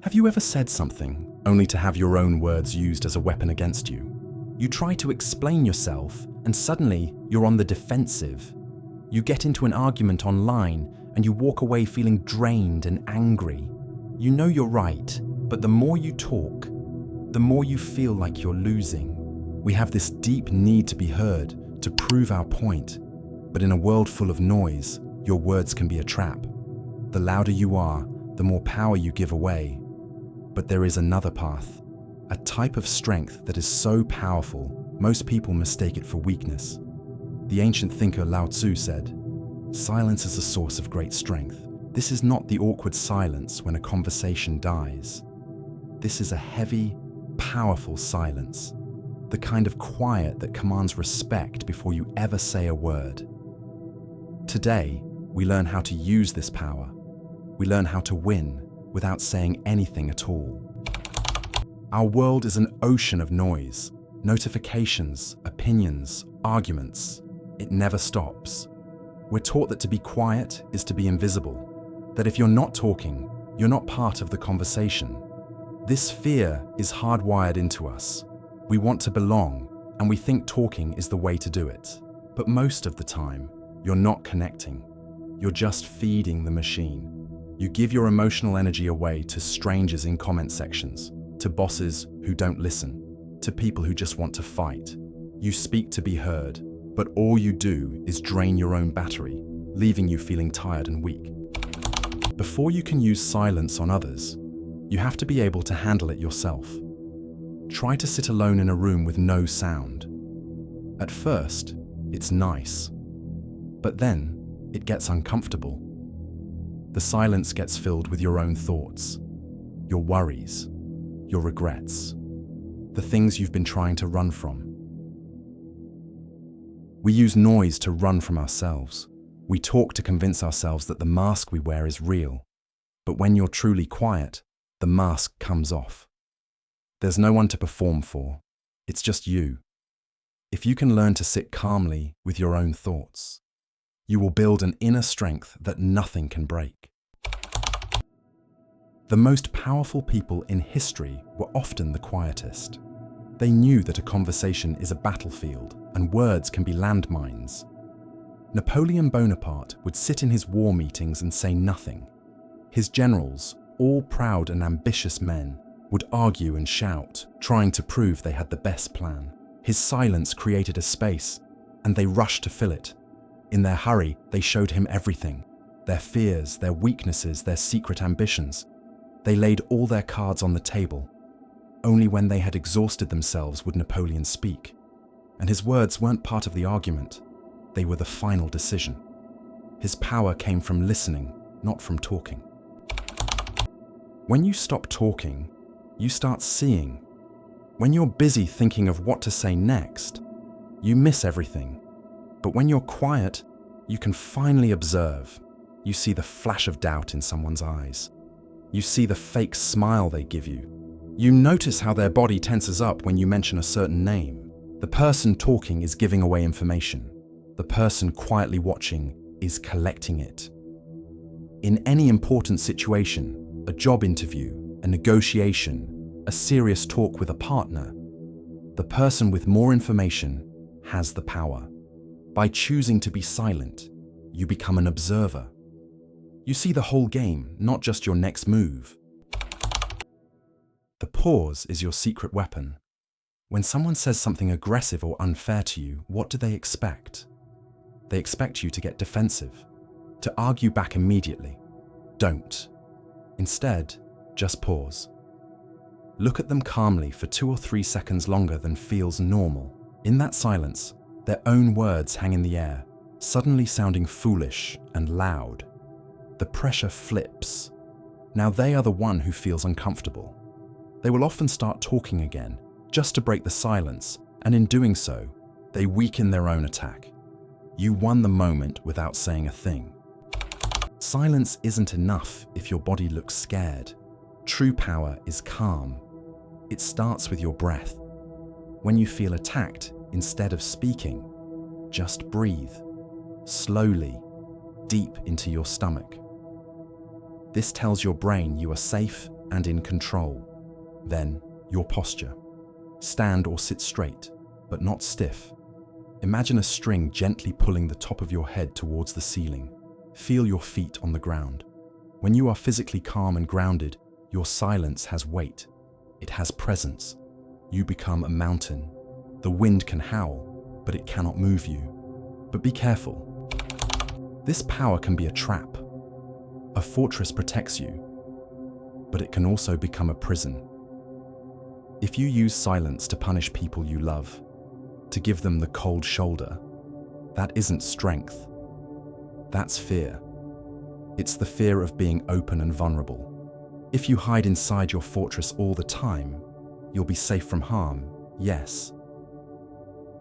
Have you ever said something only to have your own words used as a weapon against you? You try to explain yourself and suddenly you're on the defensive. You get into an argument online and you walk away feeling drained and angry. You know you're right, but the more you talk, the more you feel like you're losing. We have this deep need to be heard, to prove our point. But in a world full of noise, your words can be a trap. The louder you are, the more power you give away. But there is another path, a type of strength that is so powerful, most people mistake it for weakness. The ancient thinker Lao Tzu said, "Silence is a source of great strength." This is not the awkward silence when a conversation dies. This is a heavy, powerful silence, the kind of quiet that commands respect before you ever say a word. Today, we learn how to use this power. We learn how to win without saying anything at all. Our world is an ocean of noise, notifications, opinions, arguments. It never stops. We're taught that to be quiet is to be invisible, that if you're not talking, you're not part of the conversation. This fear is hardwired into us. We want to belong, and we think talking is the way to do it. But most of the time, you're not connecting. You're just feeding the machine. You give your emotional energy away to strangers in comment sections, to bosses who don't listen, to people who just want to fight. You speak to be heard, but all you do is drain your own battery, leaving you feeling tired and weak. Before you can use silence on others, you have to be able to handle it yourself. Try to sit alone in a room with no sound. At first, it's nice, but then it gets uncomfortable. The silence gets filled with your own thoughts, your worries, your regrets, the things you've been trying to run from. We use noise to run from ourselves. We talk to convince ourselves that the mask we wear is real. But when you're truly quiet, the mask comes off. There's no one to perform for. It's just you. If you can learn to sit calmly with your own thoughts, you will build an inner strength that nothing can break. The most powerful people in history were often the quietest. They knew that a conversation is a battlefield and words can be landmines. Napoleon Bonaparte would sit in his war meetings and say nothing. His generals, all proud and ambitious men, would argue and shout, trying to prove they had the best plan. His silence created a space, and they rushed to fill it. In their hurry, they showed him everything, their fears, their weaknesses, their secret ambitions. They laid all their cards on the table. Only when they had exhausted themselves would Napoleon speak. And his words weren't part of the argument. They were the final decision. His power came from listening, not from talking. When you stop talking, you start seeing. When you're busy thinking of what to say next, you miss everything. But when you're quiet, you can finally observe. You see the flash of doubt in someone's eyes. You see the fake smile they give you. You notice how their body tenses up when you mention a certain name. The person talking is giving away information. The person quietly watching is collecting it. In any important situation, a job interview, a negotiation, a serious talk with a partner, the person with more information has the power. By choosing to be silent, you become an observer. You see the whole game, not just your next move. The pause is your secret weapon. When someone says something aggressive or unfair to you, what do they expect? They expect you to get defensive, to argue back immediately. Don't. Instead, just pause. Look at them calmly for 2 or 3 seconds longer than feels normal. In that silence, their own words hang in the air, suddenly sounding foolish and loud. The pressure flips. Now they are the one who feels uncomfortable. They will often start talking again, just to break the silence, and in doing so, they weaken their own attack. You won the moment without saying a thing. Silence isn't enough if your body looks scared. True power is calm. It starts with your breath. When you feel attacked, instead of speaking, just breathe, slowly, deep into your stomach. This tells your brain you are safe and in control. Then, your posture. Stand or sit straight, but not stiff. Imagine a string gently pulling the top of your head towards the ceiling. Feel your feet on the ground. When you are physically calm and grounded, your silence has weight. It has presence. You become a mountain. The wind can howl, but it cannot move you. But be careful. This power can be a trap. A fortress protects you, but it can also become a prison. If you use silence to punish people you love, to give them the cold shoulder, that isn't strength. That's fear. It's the fear of being open and vulnerable. If you hide inside your fortress all the time, you'll be safe from harm, yes.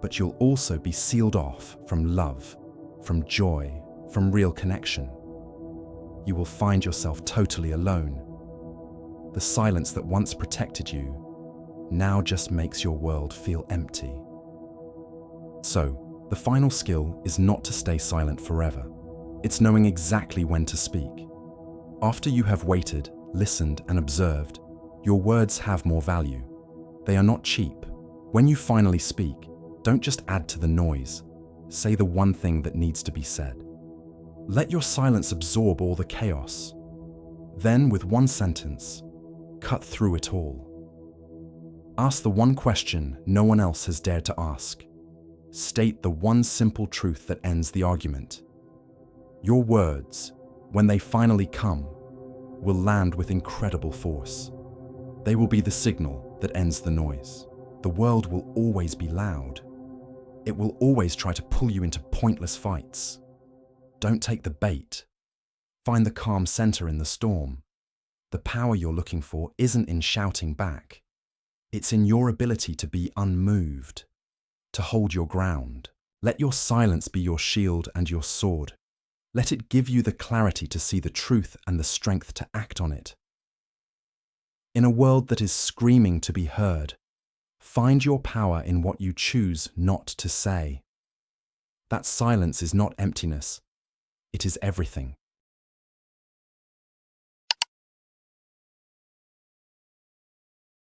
But you'll also be sealed off from love, from joy, from real connection. You will find yourself totally alone. The silence that once protected you now just makes your world feel empty. So, the final skill is not to stay silent forever. It's knowing exactly when to speak. After you have waited, listened, and observed, your words have more value. They are not cheap. When you finally speak, don't just add to the noise. Say the one thing that needs to be said. Let your silence absorb all the chaos. Then, with one sentence, cut through it all. Ask the one question no one else has dared to ask. State the one simple truth that ends the argument. Your words, when they finally come, will land with incredible force. They will be the signal that ends the noise. The world will always be loud. It will always try to pull you into pointless fights. Don't take the bait. Find the calm center in the storm. The power you're looking for isn't in shouting back. It's in your ability to be unmoved, to hold your ground. Let your silence be your shield and your sword. Let it give you the clarity to see the truth and the strength to act on it. In a world that is screaming to be heard, find your power in what you choose not to say. That silence is not emptiness. It is everything.